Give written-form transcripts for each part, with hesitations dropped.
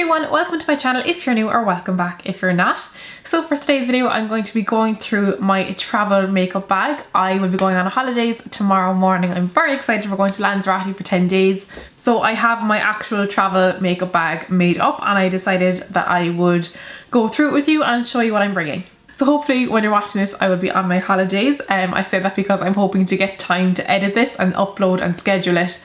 everyone, welcome to my channel if you're new, or welcome back if you're not. So for today's video I'm going to be going through my travel makeup bag. I will be going on holidays tomorrow morning. I'm very excited. We're going to Lanzarote for 10 days. So I have my actual travel makeup bag made up and I decided that I would go through it with you and show you what I'm bringing. So hopefully when you're watching this I will be on my holidays. I say that because I'm hoping to get time to edit this and upload and schedule it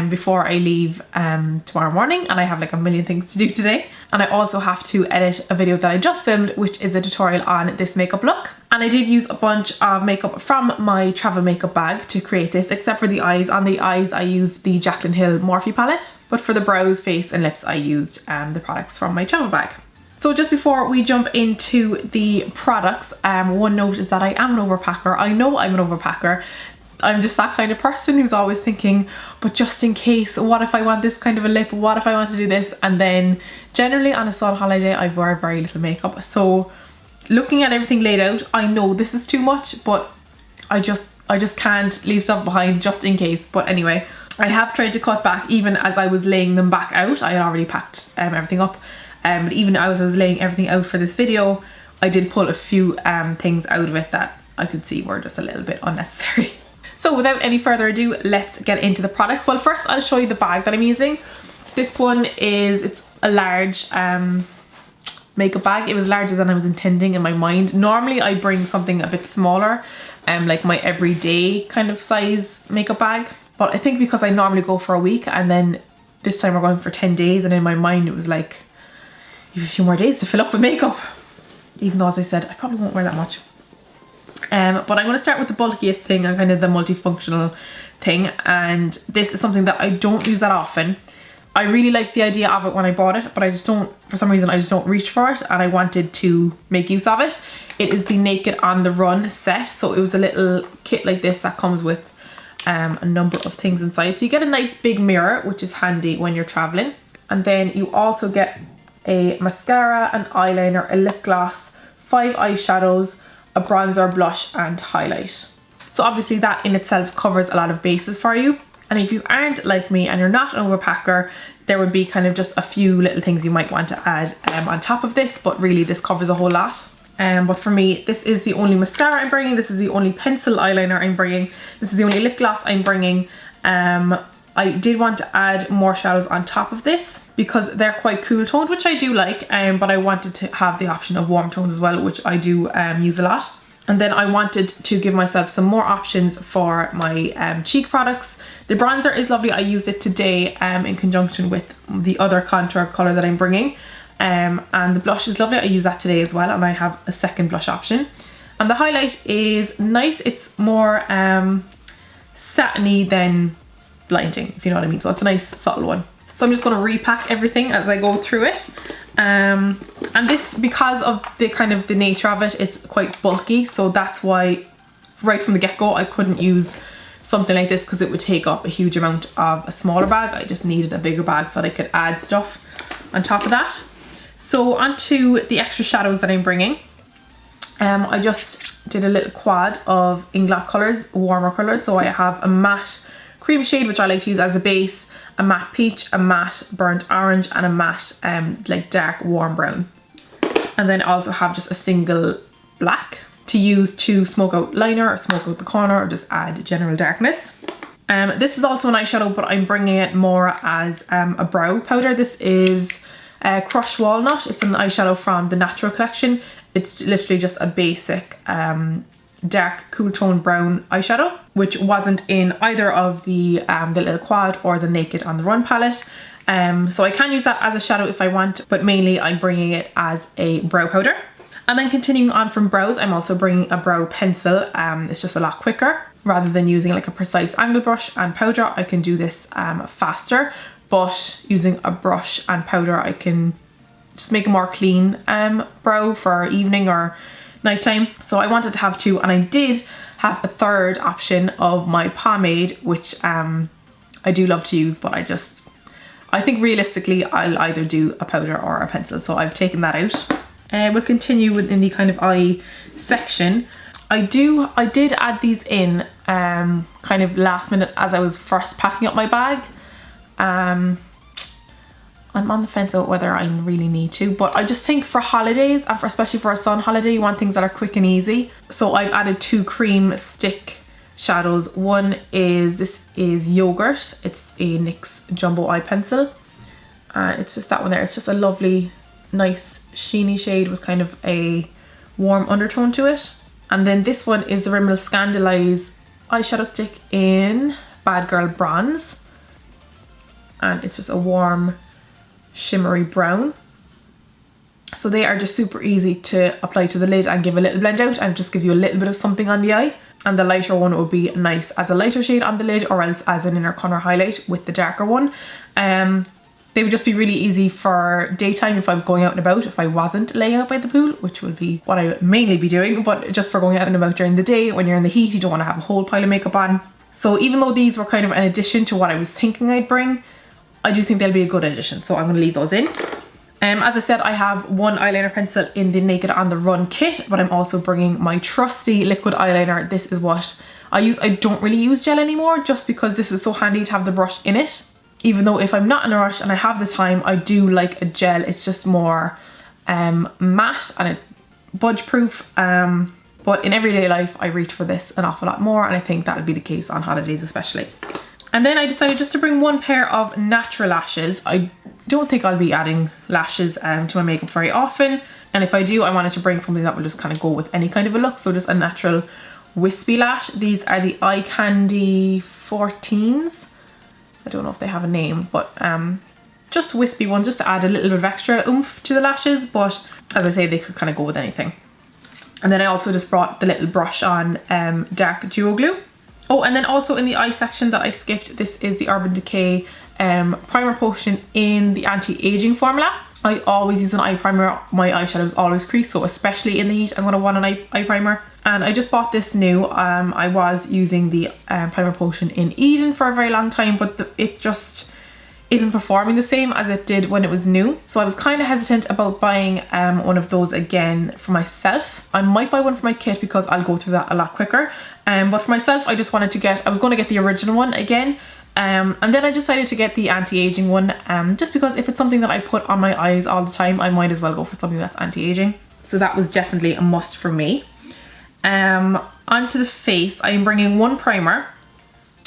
before I leave tomorrow morning, and I have like a million things to do today. And I also have to edit a video that I just filmed, which is a tutorial on this makeup look. And I did use a bunch of makeup from my travel makeup bag to create this, except for the eyes. On the eyes I used the Jaclyn Hill Morphe palette, but for the brows, face and lips I used the products from my travel bag. So just before we jump into the products, one note is that I am an overpacker. I know I'm an overpacker. I'm just that kind of person who's always thinking, but just in case, what if I want this kind of a lip? What if I want to do this? And then generally on a solo holiday, I wear very little makeup. So looking at everything laid out, I know this is too much, but I just can't leave stuff behind just in case. But anyway, I have tried to cut back even as I was laying them back out. I already packed everything up. But even as I was laying everything out for this video, I did pull a few things out of it that I could see were just a little bit unnecessary. So without any further ado, let's get into the products. Well, first I'll show you the bag that I'm using. This one it's a large makeup bag. It was larger than I was intending in my mind. Normally I bring something a bit smaller, like my everyday kind of size makeup bag. But I think because I normally go for a week and then this time we're going for 10 days, and in my mind it was like, you have a few more days to fill up with makeup. Even though, as I said, I probably won't wear that much. But I'm going to start with the bulkiest thing and kind of the multifunctional thing, and this is something that I don't use that often. I really liked the idea of it when I bought it, but I just don't, for some reason I just don't reach for it, and I wanted to make use of it. It is the Naked on the Run set. So it was a little kit like this that comes with a number of things inside. So you get a nice big mirror, which is handy when you're traveling, and then you also get a mascara, an eyeliner, a lip gloss, 5 eyeshadows, a bronzer, blush and highlight. So obviously that in itself covers a lot of bases for you. And if you aren't like me and you're not an overpacker, there would be kind of just a few little things you might want to add on top of this, but really this covers a whole lot. But for me, this is the only mascara I'm bringing, this is the only pencil eyeliner I'm bringing, this is the only lip gloss I'm bringing. I did want to add more shadows on top of this because they're quite cool toned, which I do like, but I wanted to have the option of warm tones as well, which I do use a lot. And then I wanted to give myself some more options for my cheek products. The bronzer is lovely. I used it today in conjunction with the other contour colour that I'm bringing. And the blush is lovely. I use that today as well, and I have a second blush option. And the highlight is nice. It's more satiny than blinding, if you know what I mean. So it's a nice subtle one. So I'm just going to repack everything as I go through it. And this, because of the kind of the nature of it, it's quite bulky. So that's why right from the get-go I couldn't use something like this because it would take up a huge amount of a smaller bag. I just needed a bigger bag so that I could add stuff on top of that. So onto the extra shadows that I'm bringing. I just did a little quad of Inglot colours, warmer colours. So I have a matte cream shade, which I like to use as a base, a matte peach, a matte burnt orange and a matte like dark warm brown. And then I also have just a single black to use to smoke out liner or smoke out the corner or just add general darkness. This is also an eyeshadow, but I'm bringing it more as a brow powder. This is Crushed Walnut. It's an eyeshadow from the Natural collection. It's literally just a basic dark cool tone brown eyeshadow, which wasn't in either of the little quad or the Naked on the Run palette. So I can use that as a shadow if I want, but mainly I'm bringing it as a brow powder. And then continuing on from brows, I'm also bringing a brow pencil. It's just a lot quicker. Rather than using like a precise angle brush and powder, I can do this faster, but using a brush and powder I can just make a more clean brow for evening or nighttime. So I wanted to have two, and I did have a third option of my pomade, which I do love to use, but I think realistically I'll either do a powder or a pencil, so I've taken that out. We'll continue within the kind of eye section. I did add these in kind of last minute as I was first packing up my bag. I'm on the fence about whether I really need to, but I just think for holidays, and especially for a sun holiday, you want things that are quick and easy. So I've added 2 cream stick shadows. One is, this is Yogurt. It's a NYX Jumbo Eye Pencil. And it's just that one there. It's just a lovely, nice, sheeny shade with kind of a warm undertone to it. And then this one is the Rimmel Scandaleyes eyeshadow stick in Bad Girl Bronze. And it's just a warm, shimmery brown. So they are just super easy to apply to the lid and give a little blend out, and it just gives you a little bit of something on the eye. And the lighter one would be nice as a lighter shade on the lid, or else as an inner corner highlight with the darker one. They would just be really easy for daytime if I was going out and about, if I wasn't laying out by the pool, which would be what I would mainly be doing, but just for going out and about during the day when you're in the heat, you don't want to have a whole pile of makeup on. So even though these were kind of an addition to what I was thinking I'd bring, I do think they'll be a good addition, so I'm going to leave those in. As I said, I have 1 eyeliner pencil in the Naked on the Run kit, but I'm also bringing my trusty liquid eyeliner. This is what I use. I don't really use gel anymore, just because this is so handy to have the brush in it. Even though if I'm not in a rush and I have the time, I do like a gel. It's just more matte and budge proof. But in everyday life, I reach for this an awful lot more, and I think that'll be the case on holidays especially. And then I decided just to bring 1 pair of natural lashes. I don't think I'll be adding lashes to my makeup very often. And if I do, I wanted to bring something that will just kind of go with any kind of a look. So just a natural wispy lash. These are the Eye Candy 14s. I don't know if they have a name, but just wispy ones, just to add a little bit of extra oomph to the lashes. But as I say, they could kind of go with anything. And then I also just brought the little brush on dark duo glue. Oh, and then also in the eye section that I skipped, this is the Urban Decay primer potion in the anti-aging formula. I always use an eye primer. My eyeshadows always crease, so especially in the heat, I'm going to want an eye primer. And I just bought this new. I was using the primer potion in Eden for a very long time, but it just isn't performing the same as it did when it was new. So I was kind of hesitant about buying one of those again for myself. I might buy one for my kit because I'll go through that a lot quicker. But for myself, I just wanted to get, I was going to get the original one again. And then I decided to get the anti-aging one, just because if it's something that I put on my eyes all the time, I might as well go for something that's anti-aging. So that was definitely a must for me. Onto the face, I am bringing 1 primer,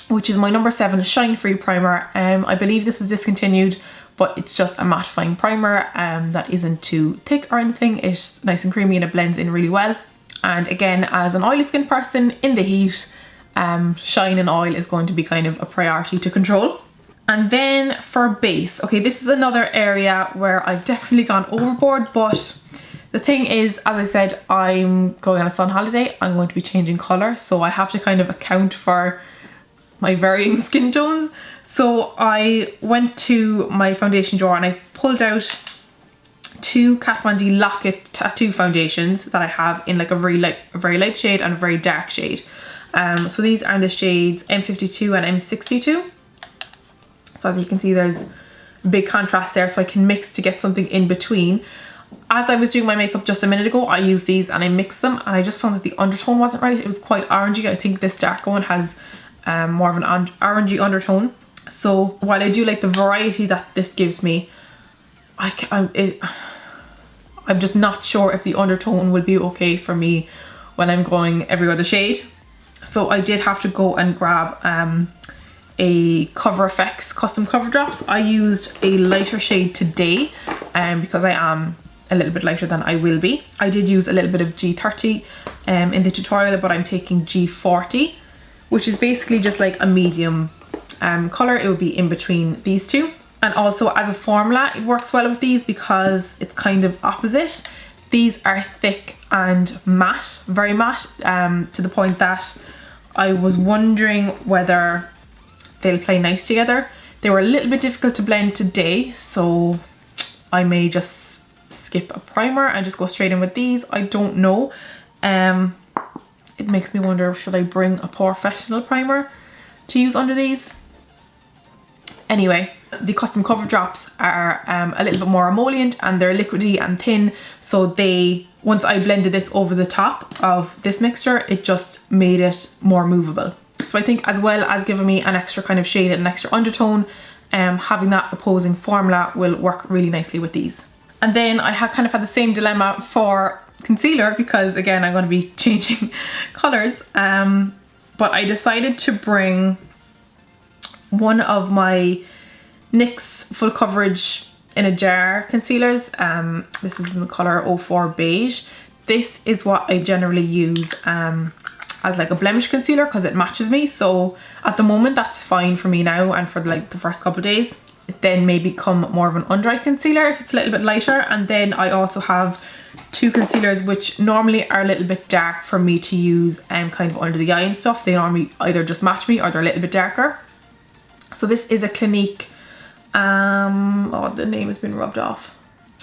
which is my number 7 Shine Free primer. I believe this is discontinued, but it's just a mattifying primer that isn't too thick or anything. It's nice and creamy and it blends in really well. And again, as an oily skin person in the heat, shine and oil is going to be kind of a priority to control. And then for base, okay, this is another area where I've definitely gone overboard, but the thing is, as I said, I'm going on a sun holiday. I'm going to be changing colour, so I have to kind of account for my varying skin tones. So I went to my foundation drawer and I pulled out 2 Kat Von D Lock-It tattoo foundations that I have in like a very light shade and a very dark shade. So these are the shades M52 and M62. So as you can see, there's a big contrast there, so I can mix to get something in between. As I was doing my makeup just a minute ago, I used these and I mixed them, and I just found that the undertone wasn't right. It was quite orangey. I think this darker one has more of an orangey undertone. So while I do like the variety that this gives me, I'm just not sure if the undertone will be okay for me when I'm going every other shade. So I did have to go and grab a Cover FX custom cover drops. I used a lighter shade today because I am a little bit lighter than I will be. I did use a little bit of G30 in the tutorial, but I'm taking G40, which is basically just like a medium colour. It would be in between these two. And also as a formula, it works well with these because it's kind of opposite. These are thick and matte, very matte, to the point that I was wondering whether they'll play nice together. They were a little bit difficult to blend today, so I may just skip a primer and just go straight in with these. I don't know. It makes me wonder, should I bring a professional primer to use under these? Anyway, the custom cover drops are a little bit more emollient and they're liquidy and thin, so they, once I blended this over the top of this mixture, it just made it more movable. So I think as well as giving me an extra kind of shade and an extra undertone, having that opposing formula will work really nicely with these. And then I kind of had the same dilemma for concealer because again I'm going to be changing colours, but I decided to bring one of my NYX full coverage in a jar concealers. This is in the colour 04 Beige. This is what I generally use as like a blemish concealer because it matches me, so at the moment that's fine for me now and for like the first couple of days. It then may become more of an under eye concealer if it's a little bit lighter. And then I also have two concealers which normally are a little bit dark for me to use kind of under the eye and stuff. They normally either just match me or they're a little bit darker. So this is a Clinique, oh the name has been rubbed off.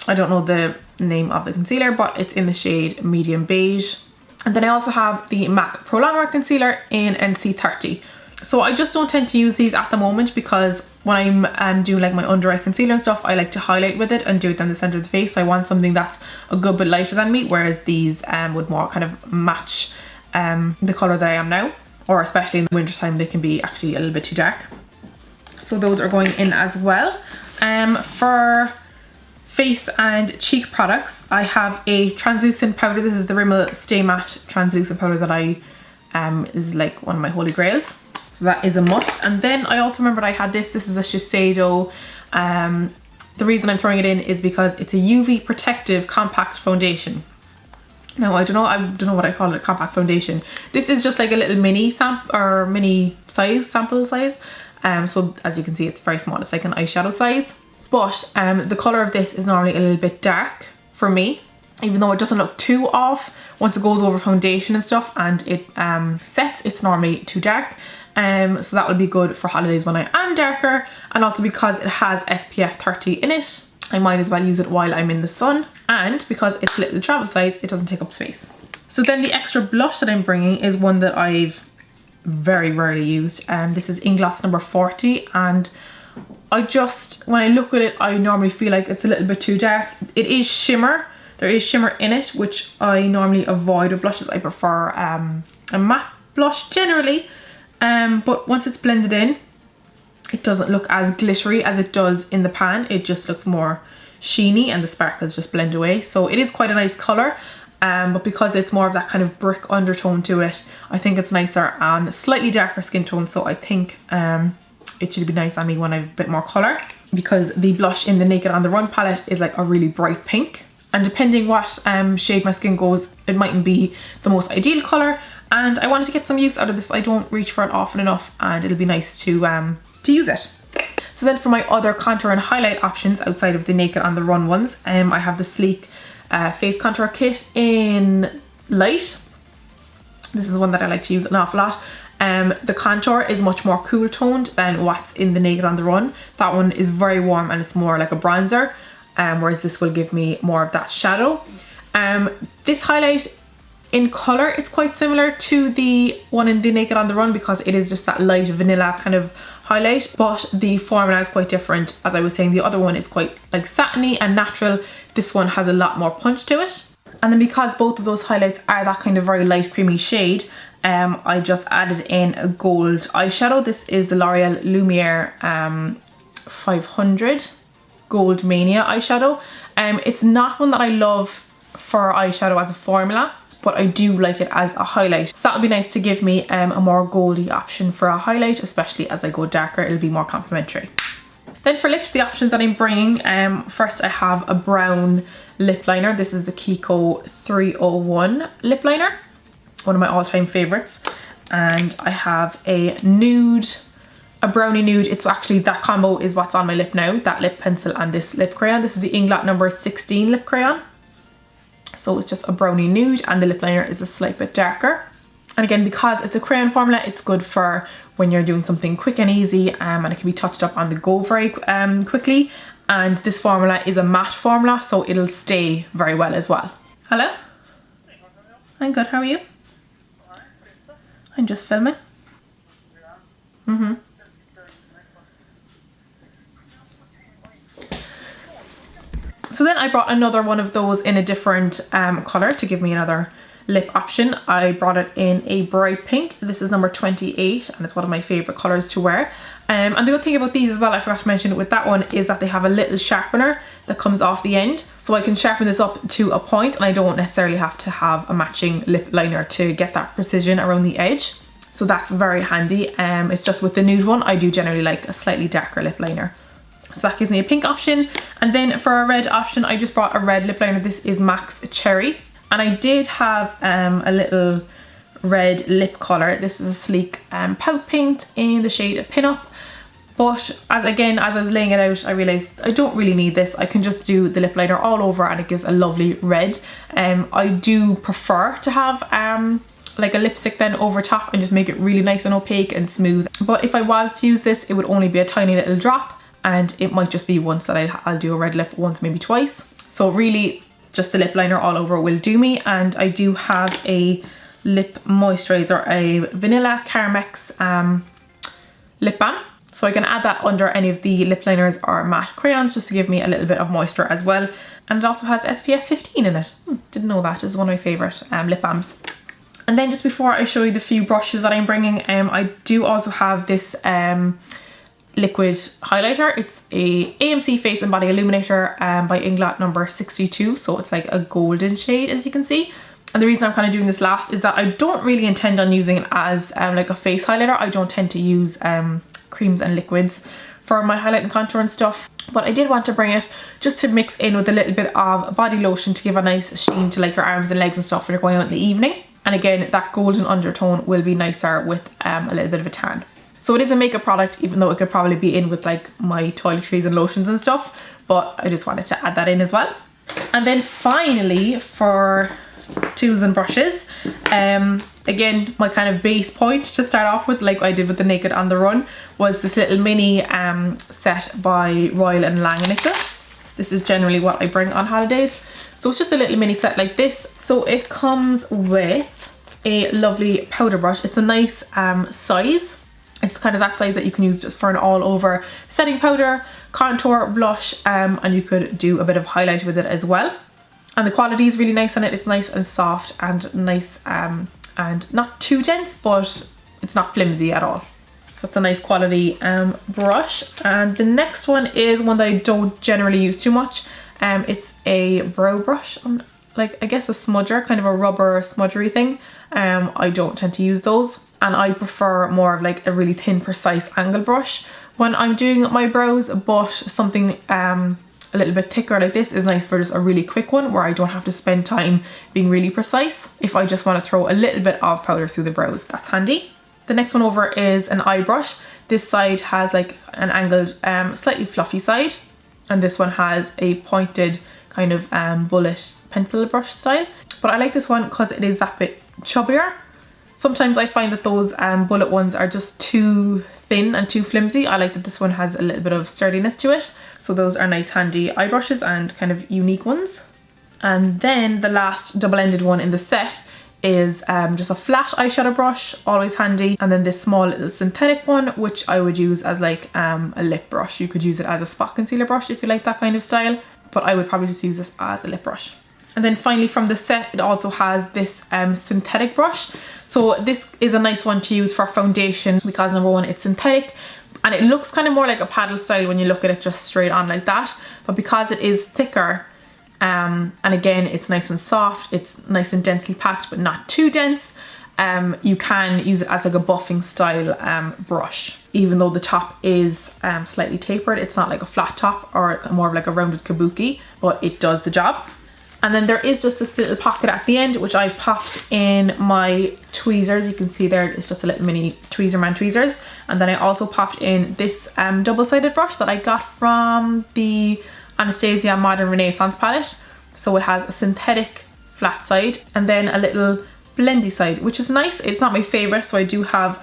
I don't know the name of the concealer, but it's in the shade medium beige. And then I also have the MAC Pro Longwear concealer in NC30. So I just don't tend to use these at the moment because when I'm doing like my under eye concealer and stuff, I like to highlight with it and do it down the centre of the face. I want something that's a good bit lighter than me, whereas these would more kind of match the colour that I am now, or especially in the winter time they can be actually a little bit too dark. So those are going in as well. For face and cheek products, I have a translucent powder. This is the Rimmel Stay Matte translucent powder that I is like one of my holy grails. So that is a must. And then I also remembered I had this. This is a Shiseido. The reason I'm throwing it in is because it's a UV protective compact foundation. Now I don't know what I call it, a compact foundation. This is just like a little mini sample size. So as you can see, it's very small. It's like an eyeshadow size. But the colour of this is normally a little bit dark for me, even though it doesn't look too off. Once it goes over foundation and stuff and it sets, it's normally too dark. So that will be good for holidays when I am darker, and also because it has SPF 30 in it, I might as well use it while I'm in the sun, and because it's little travel size, it doesn't take up space. So then the extra blush that I'm bringing is one that I've very rarely used. This is Inglot's number 40, and when I look at it, I normally feel like it's a little bit too dark. It is shimmer. There is shimmer in it, which I normally avoid with blushes. I prefer a matte blush generally, but once it's blended in, it doesn't look as glittery as it does in the pan. It just looks more sheeny and the sparkles just blend away. So it is quite a nice colour, but because it's more of that kind of brick undertone to it, I think it's nicer on slightly darker skin tone. So I think it should be nice on me when I have a bit more colour, because the blush in the Naked on the Run palette is like a really bright pink, and depending what shade my skin goes, it mightn't be the most ideal colour, and I wanted to get some use out of this. I don't reach for it often enough, and it'll be nice to use it. So then for my other contour and highlight options outside of the Naked on the Run ones, I have the Sleek face contour kit in light. This is one that I like to use an awful lot. The contour is much more cool toned than what's in the Naked on the Run. That one is very warm and it's more like a bronzer, whereas this will give me more of that shadow. This highlight in colour, it's quite similar to the one in the Naked on the Run because it is just that light vanilla kind of highlight, but the formula is quite different. As I was saying, the other one is quite like satiny and natural. This one has a lot more punch to it. And then because both of those highlights are that kind of very light creamy shade, I just added in a gold eyeshadow. This is the L'Oreal Lumiere 500 Gold Mania eyeshadow. It's not one that I love for eyeshadow as a formula, but I do like it as a highlight. So that'll be nice to give me a more goldy option for a highlight, especially as I go darker, it'll be more complementary. Then for lips, the options that I'm bringing, first I have a brown lip liner. This is the Kiko 301 lip liner, one of my all-time favorites. And I have a nude, a brownie nude. It's actually, that combo is what's on my lip now, that lip pencil and this lip crayon. This is the Inglot number 16 lip crayon. So it's just a brownie nude and the lip liner is a slight bit darker. And again, because it's a crayon formula, it's good for when you're doing something quick and easy, and it can be touched up on the go very quickly. And this formula is a matte formula, so it'll stay very well as well. Hello? I'm good, how are you? I'm just filming. So then I brought another one of those in a different colour to give me another lip option. I brought it in a bright pink. This is number 28 and it's one of my favourite colours to wear. And the good thing about these as well, I forgot to mention with that one, is that they have a little sharpener that comes off the end. So I can sharpen this up to a point and I don't necessarily have to have a matching lip liner to get that precision around the edge. So that's very handy. It's just with the nude one, I do generally like a slightly darker lip liner. So that gives me a pink option. And then for a red option, I just brought a red lip liner. This is Max Cherry. And I did have a little red lip colour. This is a sleek pout paint in the shade Pin Up. But as I was laying it out, I realised I don't really need this. I can just do the lip liner all over and it gives a lovely red. I do prefer to have like a lipstick then over top and just make it really nice and opaque and smooth. But if I was to use this, it would only be a tiny little drop, and it might just be once that I'll do a red lip, once maybe twice. So really just the lip liner all over will do me. And I do have a lip moisturiser, a Vanilla Carmex lip balm. So I can add that under any of the lip liners or matte crayons just to give me a little bit of moisture as well. And it also has SPF 15 in it. Didn't know that. This is one of my favourite lip balms. And then just before I show you the few brushes that I'm bringing, I do also have this liquid highlighter. It's a AMC Face and Body Illuminator by Inglot number 62. So it's like a golden shade, as you can see. And the reason I'm kind of doing this last is that I don't really intend on using it as like a face highlighter. I don't tend to use creams and liquids for my highlight and contour and stuff. But I did want to bring it just to mix in with a little bit of body lotion to give a nice sheen to like your arms and legs and stuff when you're going out in the evening. And again, that golden undertone will be nicer with a little bit of a tan. So it is a makeup product, even though it could probably be in with like my toiletries and lotions and stuff. But I just wanted to add that in as well. And then finally, for tools and brushes, again, my kind of base point to start off with, like I did with the Naked on the Run, was this little mini set by Royal and Langnickel. This is generally what I bring on holidays. So it's just a little mini set like this. So it comes with a lovely powder brush. It's a nice size. It's kind of that size that you can use just for an all over setting powder, contour, blush, and you could do a bit of highlight with it as well. And the quality is really nice on it. It's nice and soft and nice and not too dense, but it's not flimsy at all. So it's a nice quality brush. And the next one is one that I don't generally use too much. It's a brow brush, like I guess a smudger, kind of a rubber smudgery thing. I don't tend to use those, and I prefer more of like a really thin, precise angle brush when I'm doing my brows, but something a little bit thicker like this is nice for just a really quick one where I don't have to spend time being really precise. If I just want to throw a little bit of powder through the brows, that's handy. The next one over is an eye brush. This side has like an angled, slightly fluffy side, and this one has a pointed kind of bullet pencil brush style. But I like this one because it is that bit chubbier. Sometimes I find that those bullet ones are just too thin and too flimsy. I like that this one has a little bit of sturdiness to it. So those are nice handy eye brushes and kind of unique ones. And then the last double-ended one in the set is just a flat eyeshadow brush, always handy. And then this small little synthetic one, which I would use as like a lip brush. You could use it as a spot concealer brush if you like that kind of style, but I would probably just use this as a lip brush. And then finally from the set, it also has this synthetic brush. So this is a nice one to use for foundation because number one, it's synthetic and it looks kind of more like a paddle style when you look at it just straight on like that. But because it is thicker, and again, it's nice and soft, it's nice and densely packed, but not too dense, you can use it as like a buffing style brush. Even though the top is slightly tapered, it's not like a flat top or more of like a rounded kabuki, but it does the job. And then there is just this little pocket at the end, which I've popped in my tweezers. You can see there, it's just a little mini Tweezerman tweezers. And then I also popped in this double-sided brush that I got from the Anastasia Modern Renaissance palette. So it has a synthetic flat side and then a little blendy side, which is nice. It's not my favorite, so I do have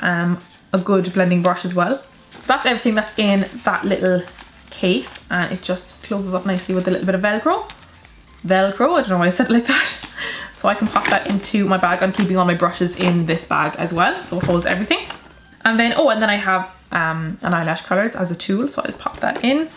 a good blending brush as well. So that's everything that's in that little case, and it just closes up nicely with a little bit of Velcro. I don't know why I said it like that. So I can pop that into my bag. I'm keeping all my brushes in this bag as well, so it holds everything. And then, and then I have an eyelash colours as a tool, so I'll pop that in.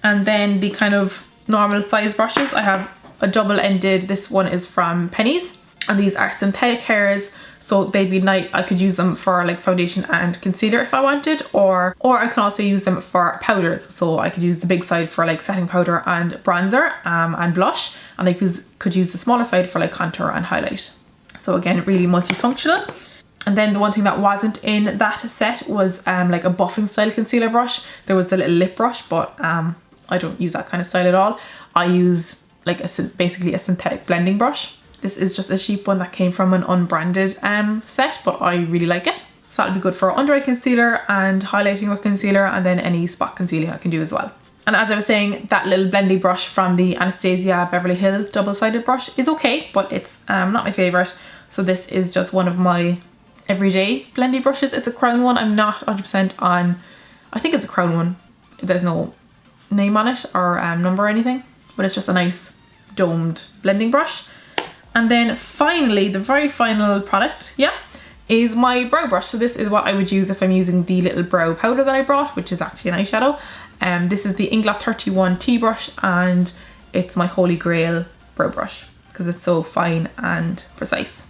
And then the kind of normal size brushes, I have a double-ended, this one is from Penny's, and these are synthetic hairs, So they'd be nice. I could use them for like foundation and concealer if I wanted, or I can also use them for powders. So I could use the big side for like setting powder and bronzer and blush, and I could use the smaller side for like contour and highlight. So again, really multifunctional. And then the one thing that wasn't in that set was like a buffing style concealer brush. There was the little lip brush, but I don't use that kind of style at all. I use like basically a synthetic blending brush. This is just a cheap one that came from an unbranded set, but I really like it. So that'll be good for under eye concealer and highlighting with concealer, and then any spot concealing I can do as well. And as I was saying, that little blendy brush from the Anastasia Beverly Hills double-sided brush is okay, but it's not my favourite. So this is just one of my everyday blendy brushes. It's a crown one. I'm not 100% on, I think it's a crown one. There's no name on it or number or anything, but it's just a nice domed blending brush. And then finally, the very final product, is my brow brush. So this is what I would use if I'm using the little brow powder that I brought, which is actually an eyeshadow. This is the Inglot 31 T brush, and it's my holy grail brow brush because it's so fine and precise.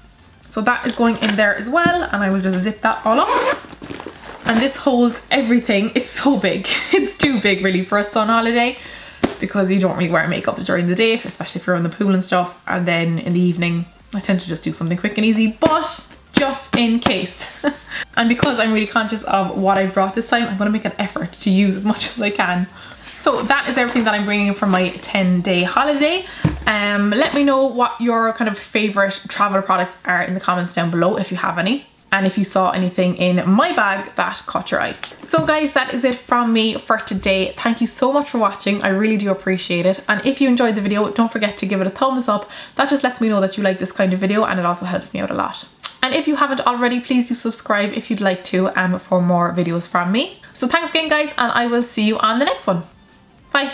So that is going in there as well, and I will just zip that all up. And this holds everything. It's so big. It's too big really for a sun holiday, because you don't really wear makeup during the day, especially if you're on the pool and stuff, and then in the evening I tend to just do something quick and easy, but just in case. And because I'm really conscious of what I brought this time, I'm going to make an effort to use as much as I can. So that is everything that I'm bringing for my 10-day holiday. Let me know what your kind of favourite travel products are in the comments down below if you have any, and if you saw anything in my bag that caught your eye. So guys, that is it from me for today. Thank you so much for watching. I really do appreciate it. And if you enjoyed the video, don't forget to give it a thumbs up. That just lets me know that you like this kind of video, and it also helps me out a lot. And if you haven't already, please do subscribe if you'd like to, for more videos from me. So thanks again guys, and I will see you on the next one. Bye.